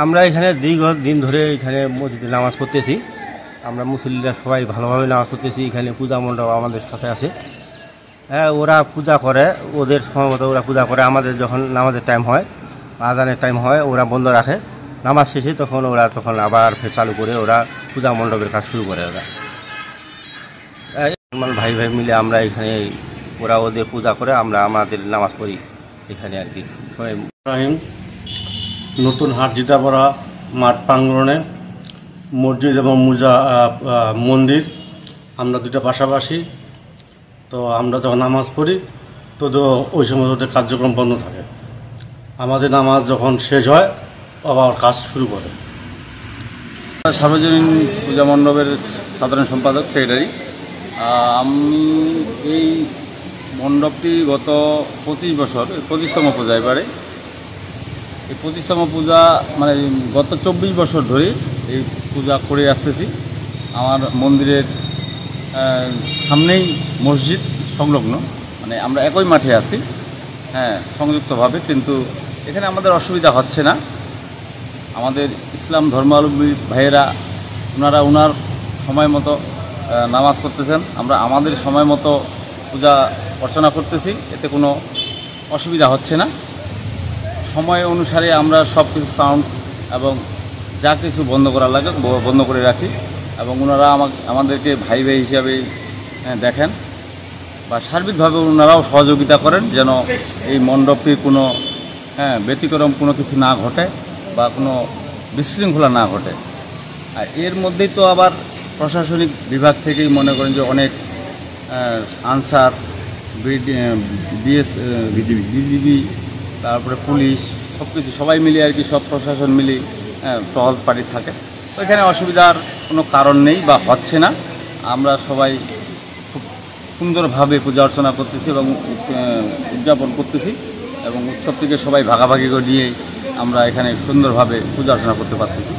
আমরা এখানে দীর্ঘদিন ধরে এখানে মসজিদে নামাজ পড়তেছি। আমরা মুসল্লিরা সবাই ভালোভাবে নামাজ পড়তেছি। এখানে পূজা মণ্ডপ আমাদের সাথে আছে। হ্যাঁ, ওরা পূজা করে, ওদের সময় মতো ওরা পূজা করে। আমাদের যখন নামাজের টাইম হয়, আজানের টাইম হয়, ওরা বন্ধ রাখে। নামাজ শেষে তখন আবার ফের চালু করে ওরা পূজা মণ্ডপের কাজ শুরু করে। ওরা ভাই ভাই মিলে আমরা এখানে, ওরা ওদের পূজা করে, আমরা আমাদের নামাজ পড়ি এখানে আর কি। নতুন হাট জিতাপাড়া মাঠ প্রাঙ্গণে মসজিদ এবং মন্দির আমরা দুটো পাশাপাশি। তো আমরা যখন নামাজ পড়ি তো ওই সময় ওদের কার্যক্রম বন্ধ থাকে। আমাদের নামাজ যখন শেষ হয় আবার কাজ শুরু করে। সার্বজনীন পূজা মণ্ডপের সাধারণ সম্পাদক, সেক্রেটারি। আমি এই মণ্ডপটি গত 25 বছর, 25তম পূজা এবারে। এই 25তম পূজা মানে গত 24 বছর ধরে এই পূজা করে আসতেছি। আমার মন্দিরের সামনেই মসজিদ সংলগ্ন, মানে আমরা একই মাঠে আছি, হ্যাঁ, সংযুক্তভাবে। কিন্তু এখানে আমাদের অসুবিধা হচ্ছে না। আমাদের ইসলাম ধর্মাবলম্বী ভাইয়েরা ওনারা ওনার সময় মতো নামাজ পড়তেছেন, আমরা আমাদের সময় মতো পূজা অর্চনা করতেছি। এতে কোনো অসুবিধা হচ্ছে না। সময় অনুসারে আমরা সব কিছু সাউন্ড এবং যা কিছু বন্ধ করা লাগে বন্ধ করে রাখি, এবং ওনারা আমাদেরকে ভাই ভাই হিসাবে দেখেন, বা সার্বিকভাবে ওনারাও সহযোগিতা করেন যেন এই মণ্ডপটির কোনো ব্যতিক্রম কোনো কিছু না ঘটে বা কোনো বিশৃঙ্খলা না ঘটে। আর এর মধ্যেই তো আবার প্রশাসনিক বিভাগ থেকেই মনে করেন যে অনেক আনসার, বিজিবি, তারপরে পুলিশ, সব কিছু সবাই মিলে আর কি, সব প্রশাসন মিলে টহল পার্টি থাকে। তো এখানে অসুবিধার কোনো কারণ নেই বা হচ্ছে না। আমরা সবাই খুব সুন্দরভাবে পূজা অর্চনা করতেছি এবং উদযাপন করতেছি, এবং উৎসবটিকে সবাই ভাগাভাগি করে নিয়ে আমরা এখানে সুন্দরভাবে পূজা অর্চনা করতে পারতেছি।